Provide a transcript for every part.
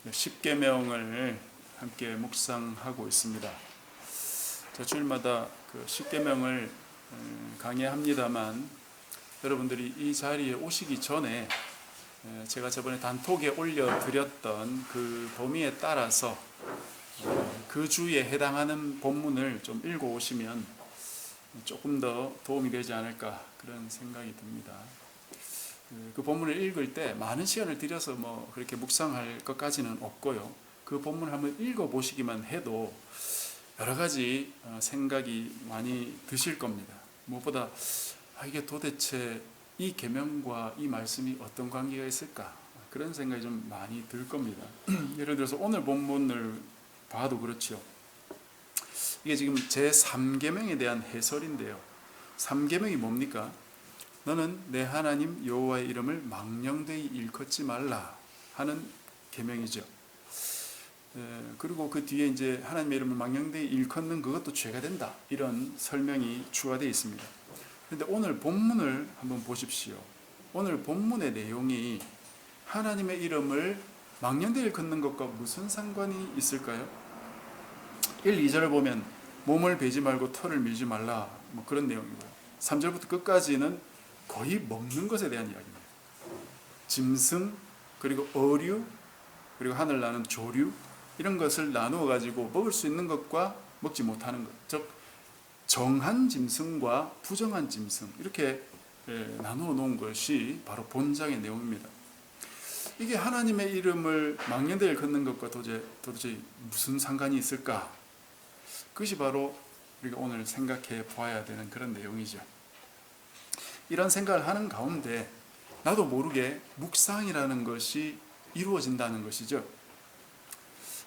십계명을 함께 묵상하고 있습니다. 자, 주일마다 그 십계명을 강의합니다만 여러분들이 이 자리에 오시기 전에 제가 저번에 단톡에 올려드렸던 그 범위에 따라서 그 주에 해당하는 본문을 좀 읽어오시면 조금 더 도움이 되지 않을까 그런 생각이 듭니다. 그 본문을 읽을 때 많은 시간을 들여서 뭐 그렇게 묵상할 것까지는 없고요. 그 본문을 한번 읽어보시기만 해도 여러 가지 생각이 많이 드실 겁니다. 무엇보다 이게 도대체 이 계명과 이 말씀이 어떤 관계가 있을까? 그런 생각이 좀 많이 들 겁니다. 예를 들어서 오늘 본문을 봐도 그렇죠. 이게 지금 제3계명에 대한 해설인데요. 3계명이 뭡니까? 너는 내 하나님 여호와의 이름을 망령되이 일컫지 말라 하는 계명이죠. 그리고 그 뒤에 이제 하나님의 이름을 망령되이 일컫는 그것도 죄가 된다, 이런 설명이 추가되어 있습니다. 그런데 오늘 본문을 한번 보십시오. 오늘 본문의 내용이 하나님의 이름을 망령되이 일컫는 것과 무슨 상관이 있을까요? 1, 2절을 보면 몸을 베지 말고 털을 밀지 말라, 뭐 그런 내용이고요. 3절부터 끝까지는 거의 먹는 것에 대한 이야기입니다. 짐승, 그리고 어류, 그리고 하늘나는 조류, 이런 것을 나누어 가지고 먹을 수 있는 것과 먹지 못하는 것, 즉 정한 짐승과 부정한 짐승, 이렇게 나누어 놓은 것이 바로 본장의 내용입니다. 이게 하나님의 이름을 망령되이 일컫는 것과 도대체 무슨 상관이 있을까? 그것이 바로 우리가 오늘 생각해 보아야 되는 그런 내용이죠. 이런 생각을 하는 가운데 나도 모르게 묵상이라는 것이 이루어진다는 것이죠.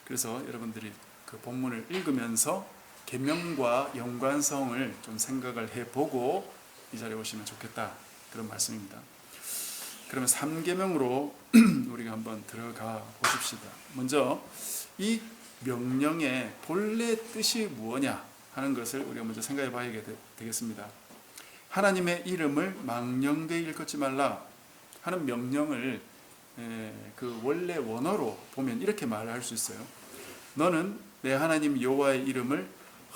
그래서 여러분들이 그 본문을 읽으면서 계명과 연관성을 좀 생각을 해보고 이 자리에 오시면 좋겠다, 그런 말씀입니다. 그러면 3계명으로 우리가 한번 들어가 보십시다. 먼저 이 명령의 본래 뜻이 무엇냐 하는 것을 우리가 먼저 생각해 봐야 되겠습니다. 하나님의 이름을 망령되이 일컫지 말라 하는 명령을 그 원래 원어로 보면 이렇게 말할 수 있어요. 너는 내 하나님 여호와의 이름을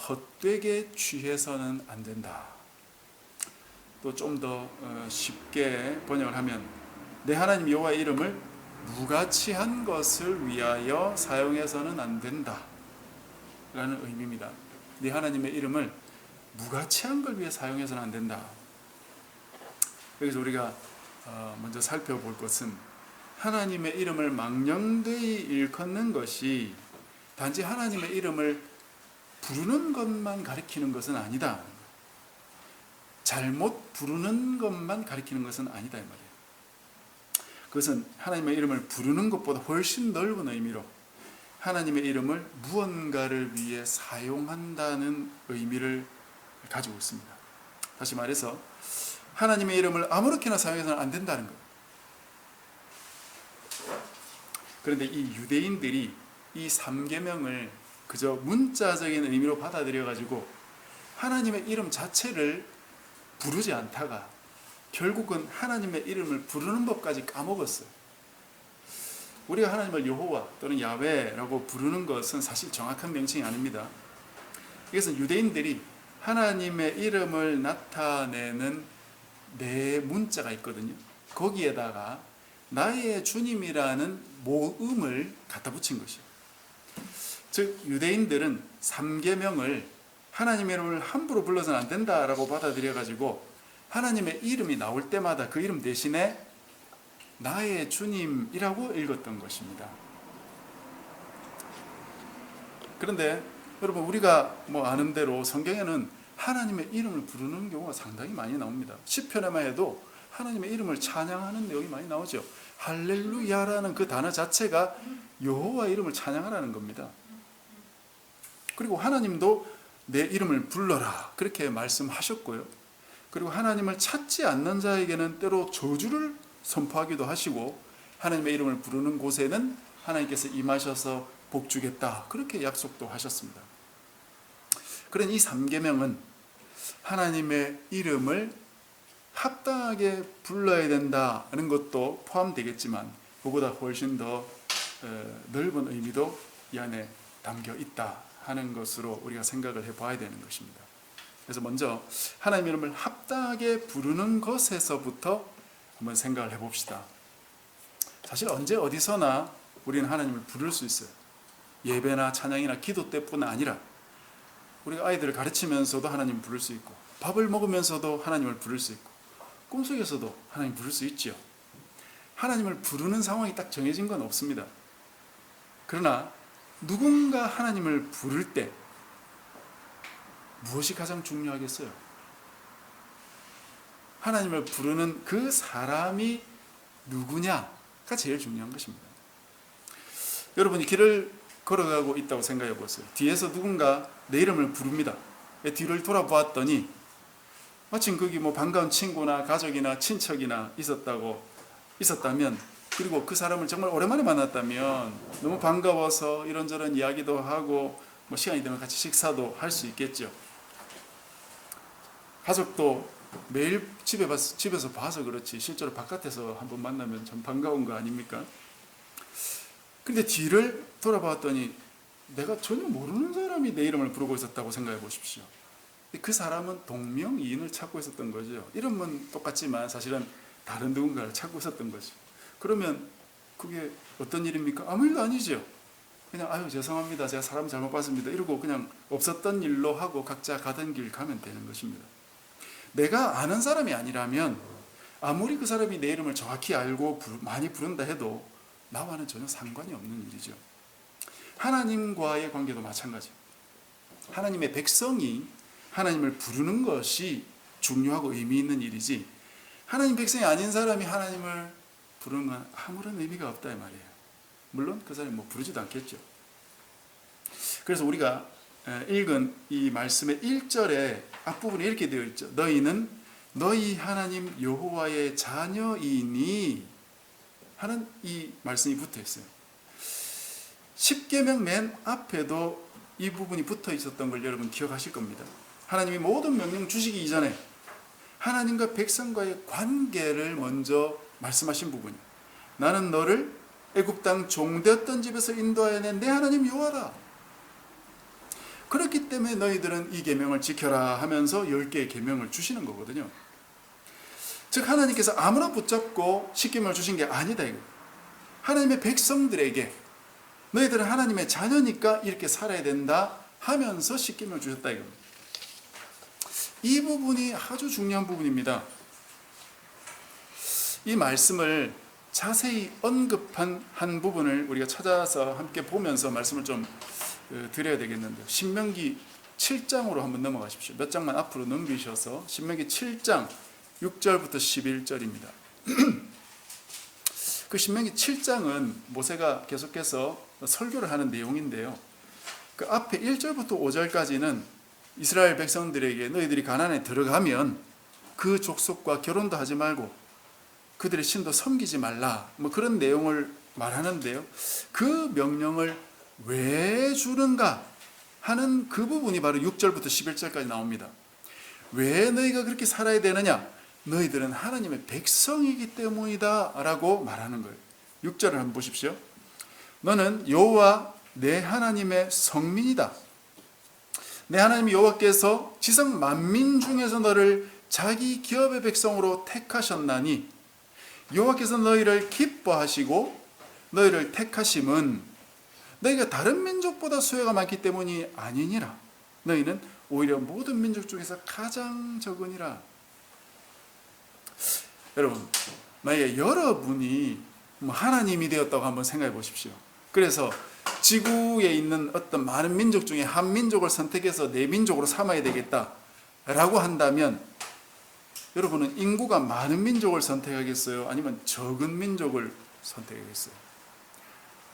헛되게 취해서는 안 된다. 또 좀 더 쉽게 번역을 하면 내 하나님 여호와의 이름을 무가치한 것을 위하여 사용해서는 안 된다 라는 의미입니다. 네 하나님의 이름을 무가치한 걸 위해 사용해서는 안 된다. 여기서 우리가 먼저 살펴볼 것은 하나님의 이름을 망령되이 일컫는 것이 단지 하나님의 이름을 부르는 것만 가리키는 것은 아니다. 잘못 부르는 것만 가리키는 것은 아니다 이 말이에요. 그것은 하나님의 이름을 부르는 것보다 훨씬 넓은 의미로 하나님의 이름을 무언가를 위해 사용한다는 의미를 가지고 있습니다. 다시 말해서 하나님의 이름을 아무렇게나 사용해서는 안 된다는 것. 그런데 이 유대인들이 이 3계명을 그저 문자적인 의미로 받아들여 가지고 하나님의 이름 자체를 부르지 않다가 결국은 하나님의 이름을 부르는 법까지 까먹었어요. 우리가 하나님을 여호와 또는 야훼라고 부르는 것은 사실 정확한 명칭이 아닙니다. 이것은 유대인들이 하나님의 이름을 나타내는 네 문자가 있거든요. 거기에다가 나의 주님이라는 모음을 갖다 붙인 것이에요. 즉 유대인들은 3계명을 하나님의 이름을 함부로 불러서는 안 된다라고 받아들여 가지고 하나님의 이름이 나올 때마다 그 이름 대신에 나의 주님이라고 읽었던 것입니다. 그런데 여러분, 우리가 아는 대로 성경에는 하나님의 이름을 부르는 경우가 상당히 많이 나옵니다. 시편에만 해도 하나님의 이름을 찬양하는 내용이 많이 나오죠. 할렐루야라는 그 단어 자체가 여호와 이름을 찬양하라는 겁니다. 그리고 하나님도 내 이름을 불러라 그렇게 말씀하셨고요. 그리고 하나님을 찾지 않는 자에게는 때로 저주를 선포하기도 하시고 하나님의 이름을 부르는 곳에는 하나님께서 임하셔서 복 주겠다 그렇게 약속도 하셨습니다. 그런 이 3계명은 하나님의 이름을 합당하게 불러야 된다는 것도 포함되겠지만 그보다 훨씬 더 넓은 의미도 이 안에 담겨 있다 하는 것으로 우리가 생각을 해봐야 되는 것입니다. 그래서 먼저 하나님 이름을 합당하게 부르는 것에서부터 한번 생각을 해봅시다. 사실 언제 어디서나 우리는 하나님을 부를 수 있어요. 예배나 찬양이나 기도 때뿐 아니라 우리가 아이들을 가르치면서도 하나님을 부를 수 있고, 밥을 먹으면서도 하나님을 부를 수 있고, 꿈속에서도 하나님 부를 수 있죠. 하나님을 부르는 상황이 딱 정해진 건 없습니다. 그러나 누군가 하나님을 부를 때 무엇이 가장 중요하겠어요? 하나님을 부르는 그 사람이 누구냐가 제일 중요한 것입니다. 여러분이 길을 걸어가고 있다고 생각해 보세요. 뒤에서 누군가 내 이름을 부릅니다. 뒤를 돌아보았더니 마침 거기 반가운 친구나 가족이나 친척이나 있었다면, 그리고 그 사람을 정말 오랜만에 만났다면 너무 반가워서 이런저런 이야기도 하고 시간이 되면 같이 식사도 할 수 있겠죠. 가족도 매일 집에서 봐서 그렇지 실제로 바깥에서 한번 만나면 참 반가운 거 아닙니까? 근데 뒤를 돌아봤더니 내가 전혀 모르는 사람이 내 이름을 부르고 있었다고 생각해 보십시오. 그 사람은 동명이인을 찾고 있었던 거죠. 이름은 똑같지만 사실은 다른 누군가를 찾고 있었던 거죠. 그러면 그게 어떤 일입니까? 아무 일도 아니죠. 그냥 아유 죄송합니다, 제가 사람 잘못 봤습니다 이러고 그냥 없었던 일로 하고 각자 가던 길 가면 되는 것입니다. 내가 아는 사람이 아니라면 아무리 그 사람이 내 이름을 정확히 알고 많이 부른다 해도 나와는 전혀 상관이 없는 일이죠. 하나님과의 관계도 마찬가지. 하나님의 백성이 하나님을 부르는 것이 중요하고 의미 있는 일이지, 하나님 백성이 아닌 사람이 하나님을 부르는 건 아무런 의미가 없다 이 말이에요. 물론 그 사람이 부르지도 않겠죠. 그래서 우리가 읽은 이 말씀의 1절에 앞부분에 이렇게 되어 있죠. 너희는 너희 하나님 여호와의 자녀이니 하는 이 말씀이 붙어 있어요. 십계명 맨 앞에도 이 부분이 붙어 있었던 걸 여러분 기억하실 겁니다. 하나님이 모든 명령 주시기 이전에 하나님과 백성과의 관계를 먼저 말씀하신 부분이에요. 나는 너를 애굽 땅 종되었던 집에서 인도하여 낸 내 하나님 여호와다. 그렇기 때문에 너희들은 이 계명을 지켜라 하면서 10개의 계명을 주시는 거거든요. 즉 하나님께서 아무나 붙잡고 십계명을 주신 게 아니다 이거. 하나님의 백성들에게 너희들은 하나님의 자녀니까 이렇게 살아야 된다 하면서 십계명을 주셨다 이거. 이 부분이 아주 중요한 부분입니다. 이 말씀을 자세히 언급한 한 부분을 우리가 찾아서 함께 보면서 말씀을 좀 드려야 되겠는데요. 신명기 7장으로 한번 넘어가십시오. 몇 장만 앞으로 넘기셔서 신명기 7장 6절부터 11절입니다. 그 신명기 7장은 모세가 계속해서 설교를 하는 내용인데요. 그 앞에 1절부터 5절까지는 이스라엘 백성들에게 너희들이 가나안에 들어가면 그 족속과 결혼도 하지 말고 그들의 신도 섬기지 말라 그런 내용을 말하는데요. 그 명령을 왜 주는가 하는 그 부분이 바로 6절부터 11절까지 나옵니다. 왜 너희가 그렇게 살아야 되느냐? 너희들은 하나님의 백성이기 때문이다 라고 말하는 거예요. 6절을 한번 보십시오. 너는 여호와 내 하나님의 성민이다. 내 하나님 여호와께서 지상 만민 중에서 너를 자기 기업의 백성으로 택하셨나니 여호와께서 너희를 기뻐하시고 너희를 택하심은 너희가 다른 민족보다 수혜가 많기 때문이 아니니라. 너희는 오히려 모든 민족 중에서 가장 적으니라. 여러분, 만약에 여러분이 하나님이 되었다고 한번 생각해 보십시오. 그래서 지구에 있는 어떤 많은 민족 중에 한 민족을 선택해서 내 민족으로 삼아야 되겠다라고 한다면 여러분은 인구가 많은 민족을 선택하겠어요? 아니면 적은 민족을 선택하겠어요?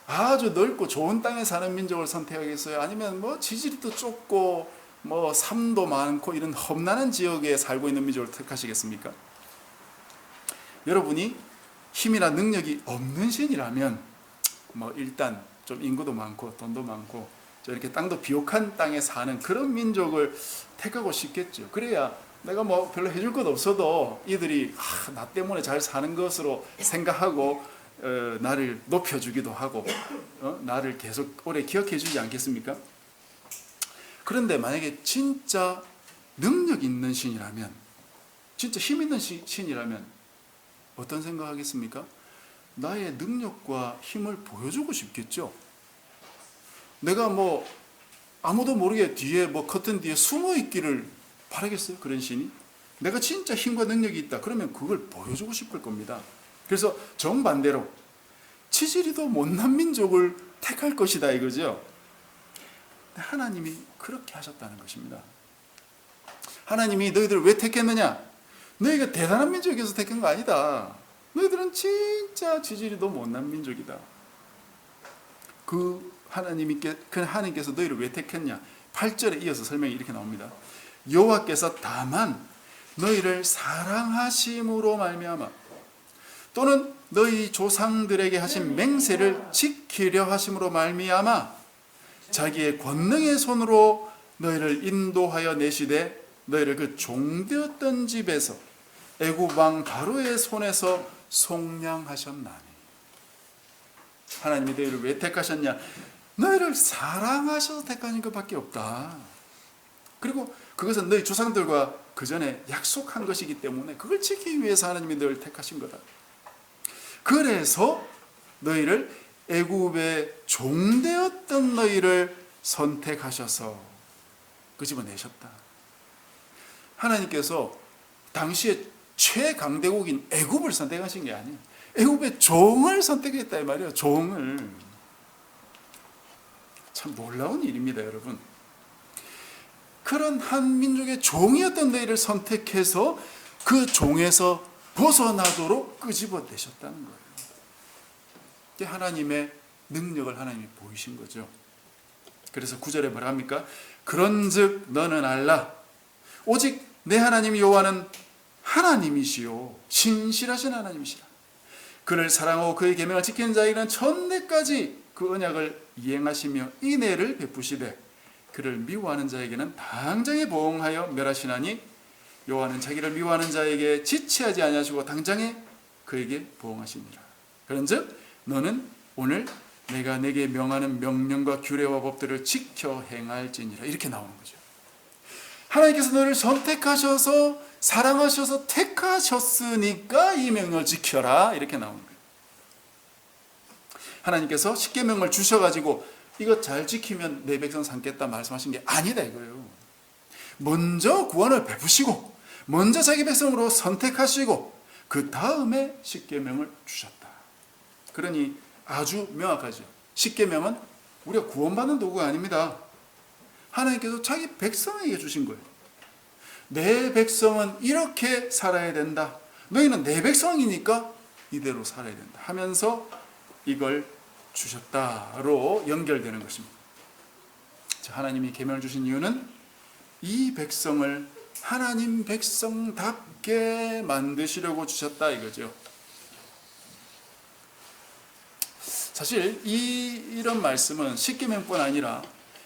아주 넓고 좋은 땅에 사는 민족을 선택하겠어요? 아니면 지질이도 좁고 삶도 많고 이런 험난한 지역에 살고 있는 민족을 택하시겠습니까? 여러분이 힘이나 능력이 없는 신이라면 일단 좀 인구도 많고 돈도 많고 이렇게 땅도 비옥한 땅에 사는 그런 민족을 택하고 싶겠죠. 그래야 내가 별로 해줄 것 없어도 이들이 나 때문에 잘 사는 것으로 생각하고 나를 높여주기도 하고 나를 계속 오래 기억해 주지 않겠습니까? 그런데 만약에 진짜 능력 있는 신이라면, 진짜 힘 있는 신이라면 어떤 생각하겠습니까? 나의 능력과 힘을 보여주고 싶겠죠. 내가 뭐 아무도 모르게 뒤에 커튼 뒤에 숨어 있기를 바라겠어요? 그런 신이? 내가 진짜 힘과 능력이 있다 그러면 그걸 보여주고 싶을 겁니다. 그래서 정반대로 치질이도 못난 민족을 택할 것이다 이거죠. 하나님이 그렇게 하셨다는 것입니다. 하나님이 너희들을 왜 택했느냐? 너희가 대단한 민족에서 택한 거 아니다. 너희들은 진짜 치질이도 못난 민족이다. 하나님께서 너희를 왜 택했냐? 8절에 이어서 설명이 이렇게 나옵니다. 여호와께서 다만 너희를 사랑하심으로 말미암아 또는 너희 조상들에게 하신 맹세를 지키려 하심으로 말미암아 자기의 권능의 손으로 너희를 인도하여 내시되 너희를 그 종되었던 집에서 애굽 왕 바로의 손에서 속량하셨나니. 하나님이 너희를 왜 택하셨냐? 너희를 사랑하셔서 택하신 것밖에 없다. 그리고 그것은 너희 조상들과 그 전에 약속한 것이기 때문에 그걸 지키기 위해서 하나님이 너희를 택하신 거다. 그래서 너희를 애굽의 종되었던 너희를 선택하셔서 끄집어내셨다. 하나님께서 당시에 최강대국인 애굽을 선택하신 게 아니에요. 애굽의 종을 선택했다 이 말이에요. 종을. 참 놀라운 일입니다, 여러분. 그런 한 민족의 종이었던 너희를 선택해서 그 종에서 벗어나도록 끄집어내셨다는 거예요. 이게 하나님의 능력을 하나님이 보이신 거죠. 그래서 9절에 뭐라 합니까? 그런즉 너는 알라. 오직 내 하나님 여호와는 하나님이시요 신실하신 하나님이시라. 그를 사랑하고 그의 계명을 지키는 자에게는 천대까지 그 언약을 이행하시며 인애를 베푸시되 그를 미워하는 자에게는 당장에 보응하여 멸하시나니 여호와는 자기를 미워하는 자에게 지체하지 아니하시고 당장에 그에게 보응하시니라. 그런즉 너는 오늘 내가 내게 명하는 명령과 규례와 법들을 지켜 행할지니라. 이렇게 나오는 거죠. 하나님께서 너를 선택하셔서 사랑하셔서 택하셨으니까 이 명령을 지켜라. 이렇게 나오는 거예요. 하나님께서 십계명을 주셔가지고 이거 잘 지키면 내 백성 삼겠다 말씀하신 게 아니다 이거예요. 먼저 구원을 베푸시고 먼저 자기 백성으로 선택하시고 그 다음에 십계명을 주셨다. 그러니 아주 명확하죠. 십계명은 우리가 구원받는 도구가 아닙니다. 하나님께서 자기 백성에게 주신 거예요. 내 백성은 이렇게 살아야 된다. 너희는 내 백성이니까 이대로 살아야 된다 하면서 이걸 주셨다로 연결되는 것입니다. 하나님이 계명을 주신 이유는 이 백성을 하나님 백성답게 만드시려고 주셨다 이거죠. 사실 이런 말씀은 십계명뿐 아니라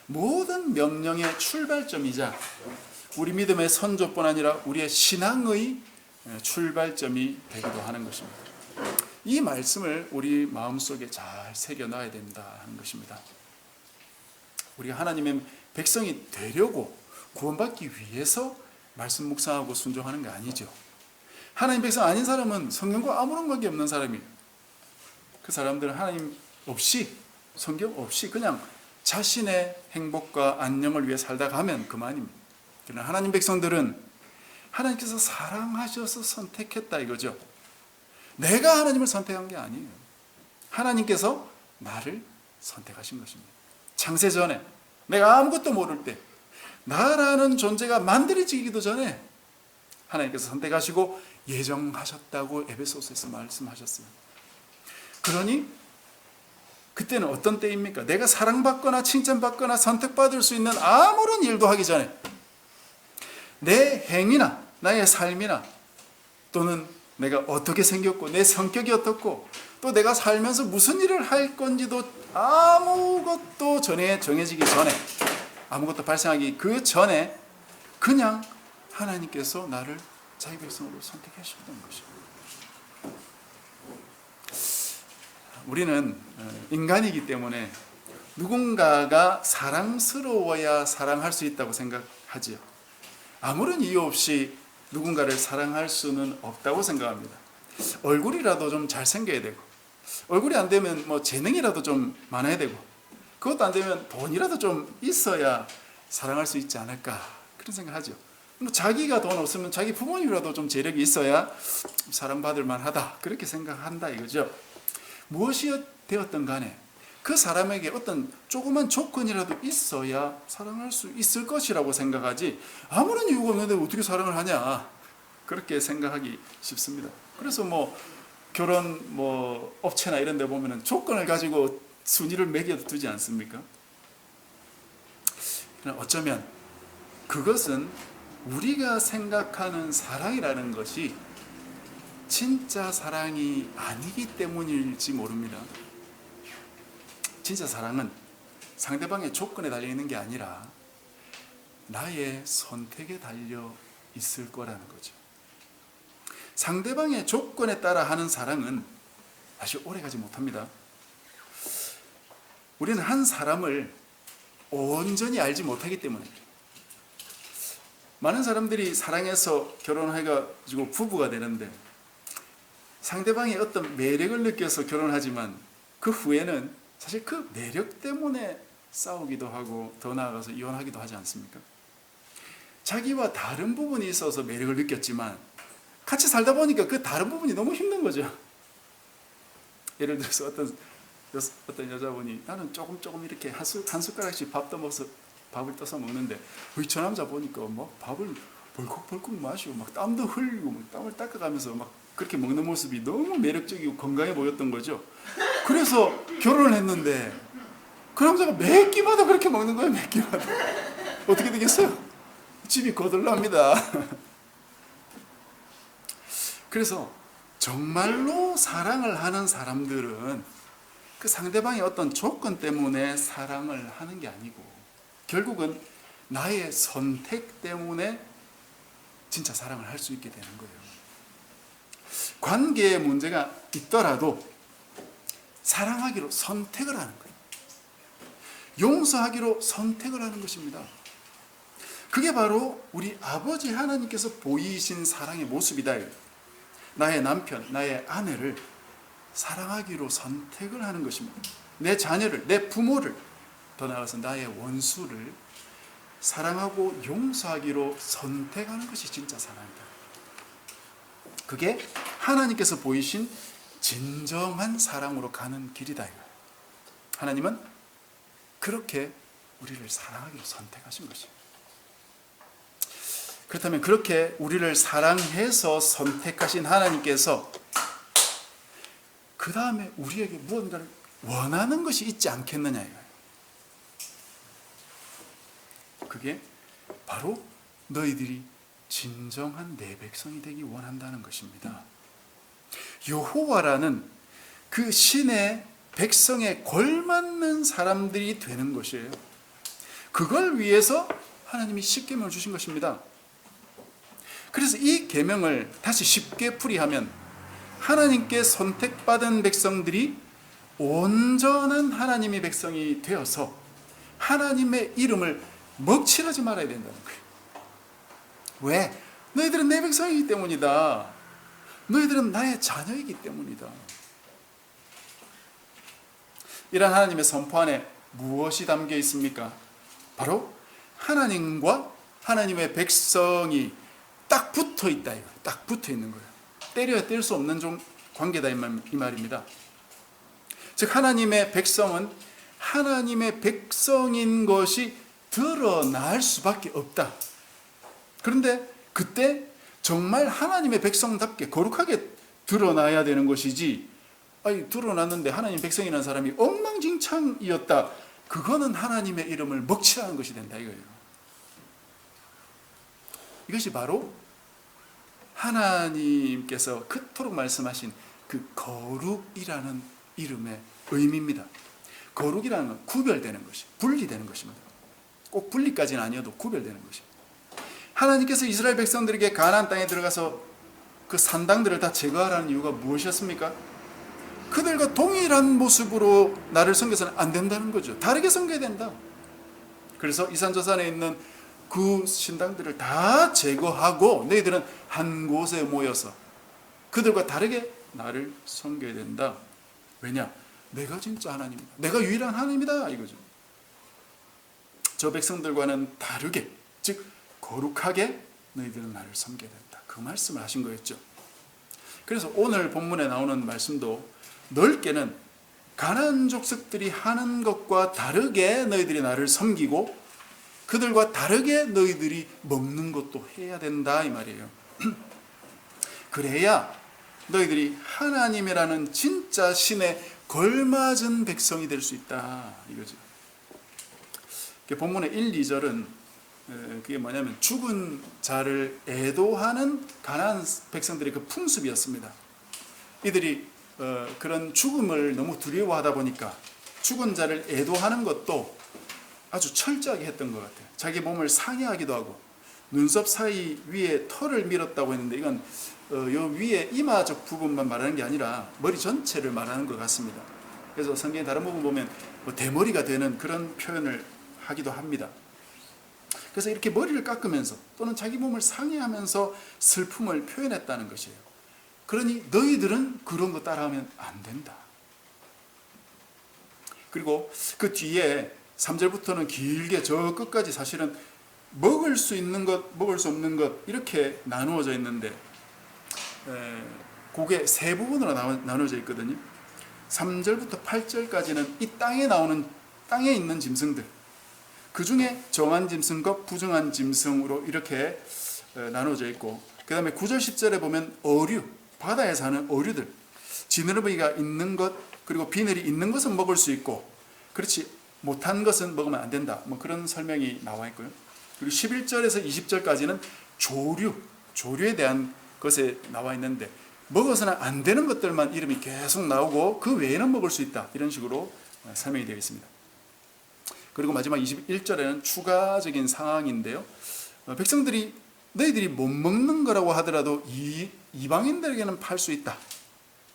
모든 명령의 출발점이자 우리 믿음의 선조뿐 아니라 우리의 신앙의 출발점이 되기도 하는 것입니다. 이 말씀을 우리 마음속에 잘 새겨놔야 된다 하는 것입니다. 우리가 하나님의 백성이 되려고 구원받기 위해서 말씀 묵상하고 순종하는 게 아니죠. 하나님 백성 아닌 사람은 성경과 아무런 관계 없는 사람이에요. 그 사람들은 하나님 없이 성경 없이 그냥 자신의 행복과 안녕을 위해 살다 가면 그만입니다. 그러나 하나님 백성들은 하나님께서 사랑하셔서 선택했다 이거죠. 내가 하나님을 선택한 게 아니에요. 하나님께서 나를 선택하신 것입니다. 창세전에 내가 아무것도 모를 때 나라는 존재가 만들어지기도 전에 하나님께서 선택하시고 예정하셨다고 에베소서에서 말씀하셨어요. 그러니 그때는 어떤 때입니까? 내가 사랑받거나 칭찬받거나 선택받을 수 있는 아무런 일도 하기 전에 내 행위나 나의 삶이나 또는 내가 어떻게 생겼고 내 성격이 어떻고 또 내가 살면서 무슨 일을 할 건지도 아무것도 전에 정해지기 전에 아무것도 발생하기 그 전에 그냥 하나님께서 나를 자기 백성으로 선택하셨던 것입니다. 우리는 인간이기 때문에 누군가가 사랑스러워야 사랑할 수 있다고 생각하지요. 아무런 이유 없이 누군가를 사랑할 수는 없다고 생각합니다. 얼굴이라도 좀 잘생겨야 되고, 얼굴이 안 되면 뭐 재능이라도 좀 많아야 되고, 그것도 안 되면 돈이라도 좀 있어야 사랑할 수 있지 않을까, 그런 생각하죠. 뭐 자기가 돈 없으면 자기 부모님이라도 좀 재력이 있어야 사랑받을 만하다, 그렇게 생각한다 이거죠. 무엇이 되었든 간에 그 사람에게 어떤 조그만 조건이라도 있어야 사랑할 수 있을 것이라고 생각하지, 아무런 이유가 없는데 어떻게 사랑을 하냐, 그렇게 생각하기 쉽습니다. 그래서 뭐 결혼 뭐 업체나 이런 데 보면은 조건을 가지고 순위를 매겨 두지 않습니까? 어쩌면 그것은 우리가 생각하는 사랑이라는 것이 진짜 사랑이 아니기 때문일지 모릅니다. 진짜 사랑은 상대방의 조건에 달려 있는 게 아니라 나의 선택에 달려 있을 거라는 거죠. 상대방의 조건에 따라 하는 사랑은 사실 오래가지 못합니다. 우리는 한 사람을 온전히 알지 못하기 때문에, 많은 사람들이 사랑해서 결혼해가지고 부부가 되는데 상대방의 어떤 매력을 느껴서 결혼하지만 그 후에는 사실 그 매력 때문에 싸우기도 하고 더 나아가서 이혼하기도 하지 않습니까? 자기와 다른 부분이 있어서 매력을 느꼈지만 같이 살다 보니까 그 다른 부분이 너무 힘든 거죠. 예를 들어서 어떤 여자분이 나는 조금 이렇게 한 숟가락씩 밥을 떠서 먹는데 저 남자 보니까 막 밥을 벌컥벌컥 마시고 막 땀도 흘리고 막 땀을 닦아가면서 막 그렇게 먹는 모습이 너무 매력적이고 건강해 보였던 거죠. 그래서 결혼을 했는데 그 남자가 매 끼마다 그렇게 먹는 거예요. 매 끼마다. 어떻게 되겠어요? 집이 거덜납니다. 그래서 정말로 사랑을 하는 사람들은 그 상대방의 어떤 조건 때문에 사랑을 하는 게 아니고 결국은 나의 선택 때문에 진짜 사랑을 할 수 있게 되는 거예요. 관계에 문제가 있더라도 사랑하기로 선택을 하는 거예요. 용서하기로 선택을 하는 것입니다. 그게 바로 우리 아버지 하나님께서 보이신 사랑의 모습이다. 나의 남편, 나의 아내를 사랑하기로 선택을 하는 것입니다. 내 자녀를, 내 부모를, 더 나아가서 나의 원수를 사랑하고 용서하기로 선택하는 것이 진짜 사랑이다. 그게 하나님께서 보이신 진정한 사랑으로 가는 길이다. 하나님은 그렇게 우리를 사랑하기로 선택하신 것입니다. 그렇다면 그렇게 우리를 사랑해서 선택하신 하나님께서 그 다음에 우리에게 무언가를 원하는 것이 있지 않겠느냐 이거예요. 그게 바로 너희들이 진정한 내 백성이 되기 원한다는 것입니다. 여호와라는 그 신의 백성에 걸맞는 사람들이 되는 것이에요. 그걸 위해서 하나님이 십계명을 주신 것입니다. 그래서 이 계명을 다시 쉽게 풀이하면 하나님께 선택받은 백성들이 온전한 하나님의 백성이 되어서 하나님의 이름을 먹칠하지 말아야 된다는 거예요. 왜? 너희들은 내 백성이기 때문이다. 너희들은 나의 자녀이기 때문이다. 이런 하나님의 선포 안에 무엇이 담겨 있습니까? 바로 하나님과 하나님의 백성이 딱 붙어 있다. 딱 붙어 있는 거예요. 때려야 뗄 수 없는 좀 관계다 이 말입니다. 즉 하나님의 백성은 하나님의 백성인 것이 드러날 수밖에 없다. 그런데 그때 정말 하나님의 백성답게 거룩하게 드러나야 되는 것이지, 드러났는데 하나님 백성이라는 사람이 엉망진창이었다, 그거는 하나님의 이름을 먹칠하는 것이 된다 이거예요. 이것이 바로 하나님께서 그토록 말씀하신 그 거룩이라는 이름의 의미입니다. 거룩이라는 건 구별되는 것이, 분리되는 것입니다. 꼭 분리까지는 아니어도 구별되는 것입니다. 하나님께서 이스라엘 백성들에게 가나안 땅에 들어가서 그 산당들을 다 제거하라는 이유가 무엇이었습니까? 그들과 동일한 모습으로 나를 섬겨서는 안 된다는 거죠. 다르게 섬겨야 된다. 그래서 이산저산에 있는 그 신당들을 다 제거하고 너희들은 한 곳에 모여서 그들과 다르게 나를 섬겨야 된다. 왜냐? 내가 진짜 하나님이다. 내가 유일한 하나님이다 이거죠. 저 백성들과는 다르게, 즉 거룩하게 너희들은 나를 섬겨야 된다. 그 말씀을 하신 거였죠. 그래서 오늘 본문에 나오는 말씀도 넓게는 가나안 족속들이 하는 것과 다르게 너희들이 나를 섬기고 그들과 다르게 너희들이 먹는 것도 해야 된다 이 말이에요. 그래야 너희들이 하나님이라는 진짜 신에 걸맞은 백성이 될 수 있다 이거죠. 본문의 1, 2절은 그게 뭐냐면 죽은 자를 애도하는 가나안 백성들의 그 풍습이었습니다. 이들이 그런 죽음을 너무 두려워하다 보니까 죽은 자를 애도하는 것도 아주 철저하게 했던 것 같아요. 자기 몸을 상해하기도 하고 눈썹 사이 위에 털을 밀었다고 했는데 이건 요 위에 이마적 부분만 말하는 게 아니라 머리 전체를 말하는 것 같습니다. 그래서 성경의 다른 부분 보면 뭐 대머리가 되는 그런 표현을 하기도 합니다. 그래서 이렇게 머리를 깎으면서 또는 자기 몸을 상해하면서 슬픔을 표현했다는 것이에요. 그러니 너희들은 그런 거 따라하면 안 된다. 그리고 그 뒤에 3절부터는 길게 저 끝까지 사실은 먹을 수 있는 것, 먹을 수 없는 것 이렇게 나누어져 있는데 그게 세 부분으로 나누어져 있거든요. 3절부터 8절까지는 이 땅에 있는 짐승들, 그 중에 정한 짐승과 부정한 짐승으로 이렇게 나누어져 있고, 그 다음에 9절 10절에 보면 어류, 바다에 사는 어류들, 지느러미가 있는 것 그리고 비늘이 있는 것은 먹을 수 있고 그렇지 못한 것은 먹으면 안 된다, 뭐 그런 설명이 나와 있고요. 그리고 11절에서 20절까지는 조류에 대한 것에 나와 있는데 먹어서는 안 되는 것들만 이름이 계속 나오고 그 외에는 먹을 수 있다, 이런 식으로 설명이 되어 있습니다. 그리고 마지막 21절에는 추가적인 상황인데요, 백성들이 너희들이 못 먹는 거라고 하더라도 이방인들에게는 팔 수 있다.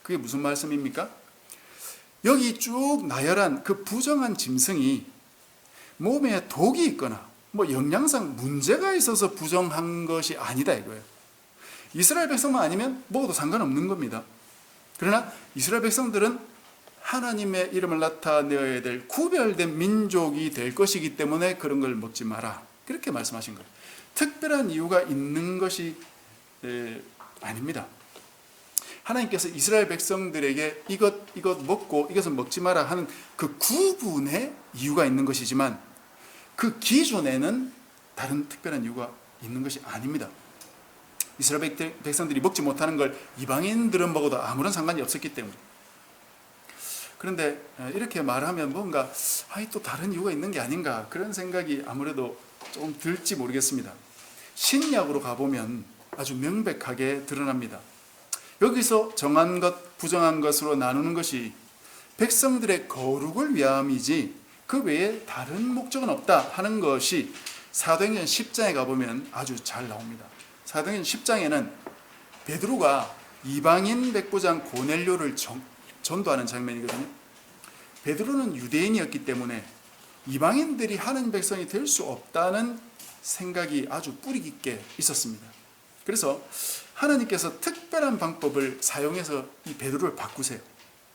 그게 무슨 말씀입니까? 여기 쭉 나열한 그 부정한 짐승이 몸에 독이 있거나 뭐 영양상 문제가 있어서 부정한 것이 아니다 이거예요. 이스라엘 백성만 아니면 먹어도 상관없는 겁니다. 그러나 이스라엘 백성들은 하나님의 이름을 나타내어야 될 구별된 민족이 될 것이기 때문에 그런 걸 먹지 마라, 그렇게 말씀하신 거예요. 특별한 이유가 있는 것이 아닙니다. 하나님께서 이스라엘 백성들에게 이것 먹고 이것은 먹지 마라 하는 그 구분의 이유가 있는 것이지만 그 기준에는 다른 특별한 이유가 있는 것이 아닙니다. 이스라엘 백성들이 먹지 못하는 걸 이방인들은 먹어도 아무런 상관이 없었기 때문에. 그런데 이렇게 말하면 뭔가 또 다른 이유가 있는 게 아닌가, 그런 생각이 아무래도 좀 들지 모르겠습니다. 신약으로 가보면 아주 명백하게 드러납니다. 여기서 정한 것, 부정한 것으로 나누는 것이 백성들의 거룩을 위함이지 그 외에 다른 목적은 없다 하는 것이 사도행전 10장에 가보면 아주 잘 나옵니다. 사도행전 10장에는 베드로가 이방인 백부장 고넬료를 전도하는 장면이거든요. 베드로는 유대인이었기 때문에 이방인들이 하나님 백성이 될 수 없다는 생각이 아주 뿌리 깊게 있었습니다. 그래서 하나님께서 특별한 방법을 사용해서 이 베드로를 바꾸세요.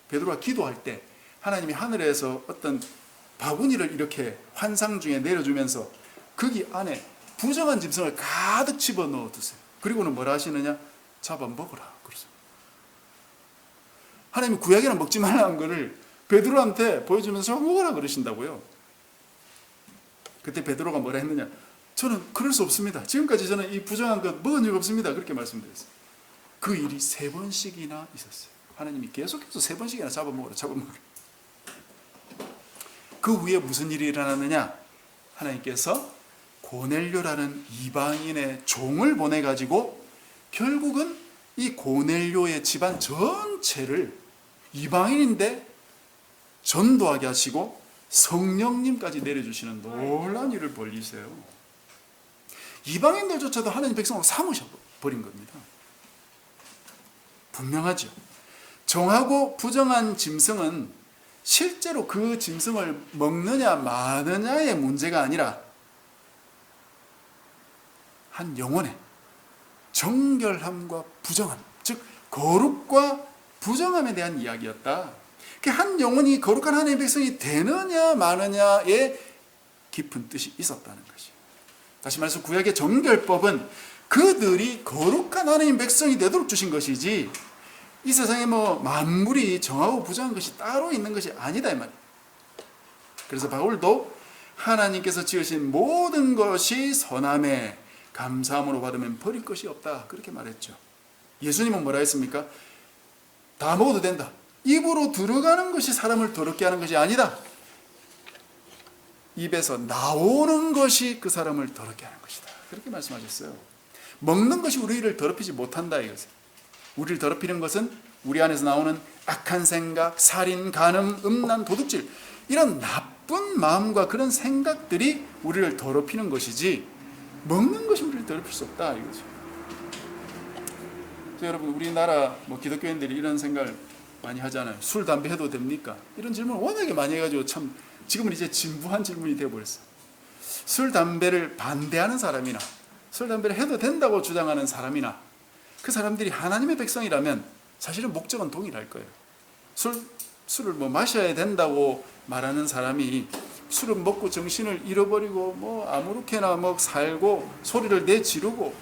베드로가 기도할 때 하나님이 하늘에서 어떤 바구니를 이렇게 환상 중에 내려주면서 거기 안에 부정한 짐승을 가득 집어넣어 두세요. 그리고는 뭐라 하시느냐? 잡아 먹어라 그러세요. 하나님이 구약에는 먹지 말라는 거를 베드로한테 보여주면서 먹어라 그러신다고요. 그때 베드로가 뭐라 했느냐? 저는 그럴 수 없습니다. 지금까지 저는 이 부정한 것 먹은 적 없습니다. 그렇게 말씀드렸어요. 그 일이 3번씩이나 있었어요. 하나님이 계속해서 3번씩이나 잡아먹어라. 그 후에 무슨 일이 일어났느냐? 하나님께서 고넬료라는 이방인의 종을 보내가지고 결국은 이 고넬료의 집안 전체를 이방인인데 전도하게 하시고 성령님까지 내려주시는 놀라운 일을 벌이세요. 이방인들조차도 하나님 백성으로 삼으셔버린 겁니다. 분명하죠. 정하고 부정한 짐승은 실제로 그 짐승을 먹느냐 마느냐의 문제가 아니라 한 영혼의 정결함과 부정함, 즉 거룩과 부정함에 대한 이야기였다. 한 영혼이 거룩한 하나님의 백성이 되느냐 마느냐에 깊은 뜻이 있었다는 것이. 다시 말해서 구약의 정결법은 그들이 거룩한 하나님의 백성이 되도록 주신 것이지, 이 세상에 만물이 정하고 부정한 것이 따로 있는 것이 아니다 이 말이에요. 그래서 바울도 하나님께서 지으신 모든 것이 선함에 감사함으로 받으면 버릴 것이 없다, 그렇게 말했죠. 예수님은 뭐라 했습니까? 다 먹어도 된다. 입으로 들어가는 것이 사람을 더럽게 하는 것이 아니다. 입에서 나오는 것이 그 사람을 더럽게 하는 것이다, 그렇게 말씀하셨어요. 먹는 것이 우리를 더럽히지 못한다 이것은. 우리를 더럽히는 것은 우리 안에서 나오는 악한 생각, 살인, 간음, 음란, 도둑질, 이런 나쁜 마음과 그런 생각들이 우리를 더럽히는 것이지, 먹는 것이 우리를 더럽힐 수 없다 이거죠. 여러분, 우리나라 기독교인들이 이런 생각을 많이 하잖아요. 술, 담배 해도 됩니까? 이런 질문을 워낙에 많이 해가지고 참 지금은 이제 진부한 질문이 되어버렸어요. 술, 담배를 반대하는 사람이나 술, 담배를 해도 된다고 주장하는 사람이나 그 사람들이 하나님의 백성이라면 사실은 목적은 동일할 거예요. 술을 마셔야 된다고 말하는 사람이 술을 먹고 정신을 잃어버리고 아무렇게나 살고 소리를 내지르고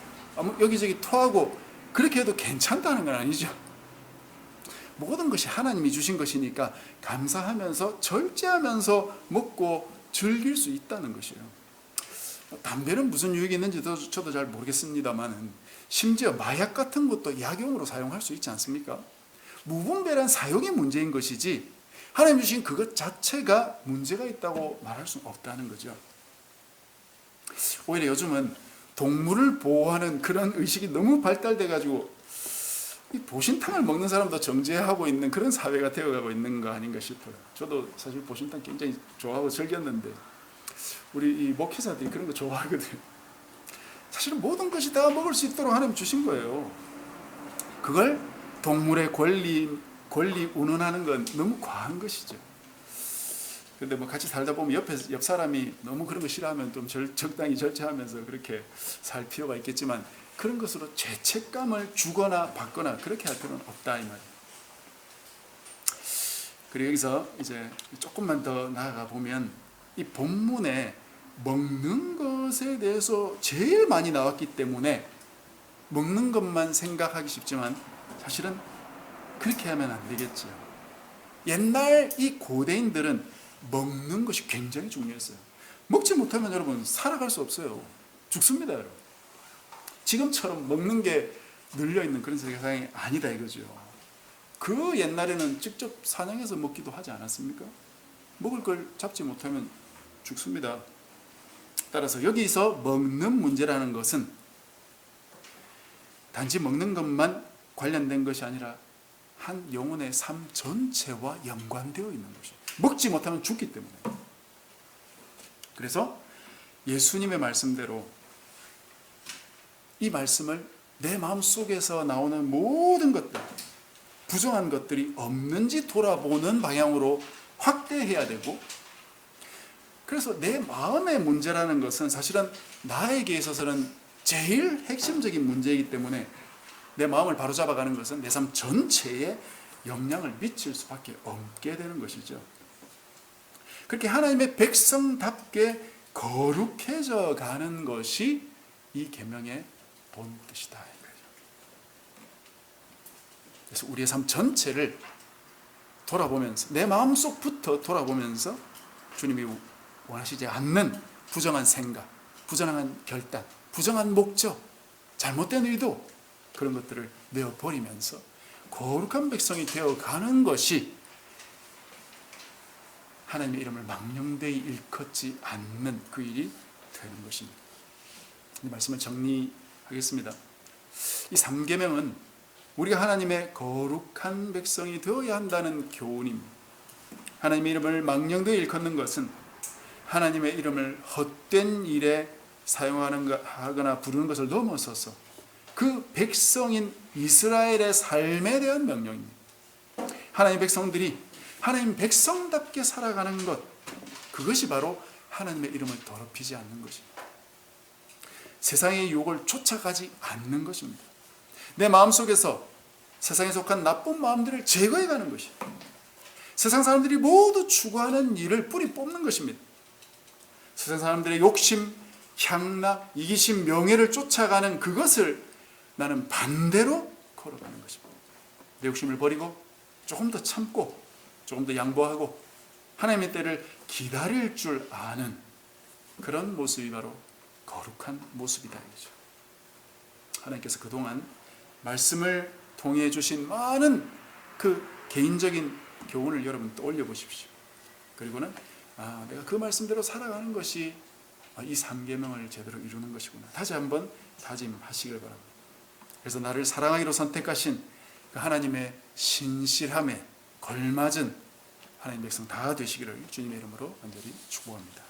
여기저기 토하고 그렇게 해도 괜찮다는 건 아니죠. 모든 것이 하나님이 주신 것이니까 감사하면서 절제하면서 먹고 즐길 수 있다는 것이에요. 담배는 무슨 유익이 있는지 저도 잘 모르겠습니다만, 심지어 마약 같은 것도 약용으로 사용할 수 있지 않습니까? 무분별한 사용이 문제인 것이지 하나님 주신 그것 자체가 문제가 있다고 말할 수는 없다는 거죠. 오히려 요즘은 동물을 보호하는 그런 의식이 너무 발달돼 가지고 이 보신탕을 먹는 사람도 정죄하고 있는 그런 사회가 되어가고 있는 거 아닌가 싶어요. 저도 사실 보신탕 굉장히 좋아하고 즐겼는데 우리 이 목회자들이 그런 거 좋아하거든요. 사실은 모든 것이 다 먹을 수 있도록 하나님 주신 거예요. 그걸 동물의 권리 운운하는 건 너무 과한 것이죠. 근데 같이 살다 보면 옆 사람이 너무 그런 거 싫어하면 좀 적당히 절제하면서 그렇게 살 필요가 있겠지만, 그런 것으로 죄책감을 주거나 받거나 그렇게 할 필요는 없다 이 말이에요. 그리고 여기서 이제 조금만 더 나아가 보면 이 본문에 먹는 것에 대해서 제일 많이 나왔기 때문에 먹는 것만 생각하기 쉽지만 사실은 그렇게 하면 안 되겠죠. 옛날 이 고대인들은 먹는 것이 굉장히 중요했어요. 먹지 못하면 여러분 살아갈 수 없어요. 죽습니다 여러분. 지금처럼 먹는 게 늘려있는 그런 세상이 아니다 이거죠. 그 옛날에는 직접 사냥해서 먹기도 하지 않았습니까? 먹을 걸 잡지 못하면 죽습니다. 따라서 여기서 먹는 문제라는 것은 단지 먹는 것만 관련된 것이 아니라 한 영혼의 삶 전체와 연관되어 있는 것이죠. 먹지 못하면 죽기 때문에. 그래서 예수님의 말씀대로 이 말씀을 내 마음속에서 나오는 모든 것들, 부정한 것들이 없는지 돌아보는 방향으로 확대해야 되고, 그래서 내 마음의 문제라는 것은 사실은 나에게 있어서는 제일 핵심적인 문제이기 때문에 내 마음을 바로잡아가는 것은 내 삶 전체에 영향을 미칠 수밖에 없게 되는 것이죠. 그렇게 하나님의 백성답게 거룩해져 가는 것이 이 계명의 본 뜻이다. 그래서 우리의 삶 전체를 돌아보면서, 내 마음속부터 돌아보면서 주님이 원하시지 않는 부정한 생각, 부정한 결단, 부정한 목적, 잘못된 의도, 그런 것들을 내어버리면서 거룩한 백성이 되어가는 것이 하나님의 이름을 망령되이 일컫지 않는 그 일이 되는 것입니다. 이 말씀을 정리하겠습니다. 이 3계명은 우리가 하나님의 거룩한 백성이 되어야 한다는 교훈입니다. 하나님의 이름을 망령되이 일컫는 것은 하나님의 이름을 헛된 일에 사용하거나 부르는 것을 넘어서서 그 백성인 이스라엘의 삶에 대한 명령입니다. 하나님의 백성들이 하나님 백성답게 살아가는 것, 그것이 바로 하나님의 이름을 더럽히지 않는 것입니다. 세상의 유혹을 쫓아가지 않는 것입니다. 내 마음속에서 세상에 속한 나쁜 마음들을 제거해가는 것입니다. 세상 사람들이 모두 추구하는 일을 뿌리 뽑는 것입니다. 세상 사람들의 욕심, 향락, 이기심, 명예를 쫓아가는 그것을 나는 반대로 걸어가는 것입니다. 내 욕심을 버리고 조금 더 참고 조금 더 양보하고 하나님의 때를 기다릴 줄 아는 그런 모습이 바로 거룩한 모습이다 이거죠. 하나님께서 그동안 말씀을 통해 주신 많은 그 개인적인 교훈을 여러분 떠올려 보십시오. 그리고는 내가 그 말씀대로 살아가는 것이 이 3계명을 제대로 이루는 것이구나. 다시 한번 다짐하시길 바랍니다. 그래서 나를 사랑하기로 선택하신 그 하나님의 신실함에 걸맞은 하나님 백성 다 되시기를 주님의 이름으로 간절히 축복합니다.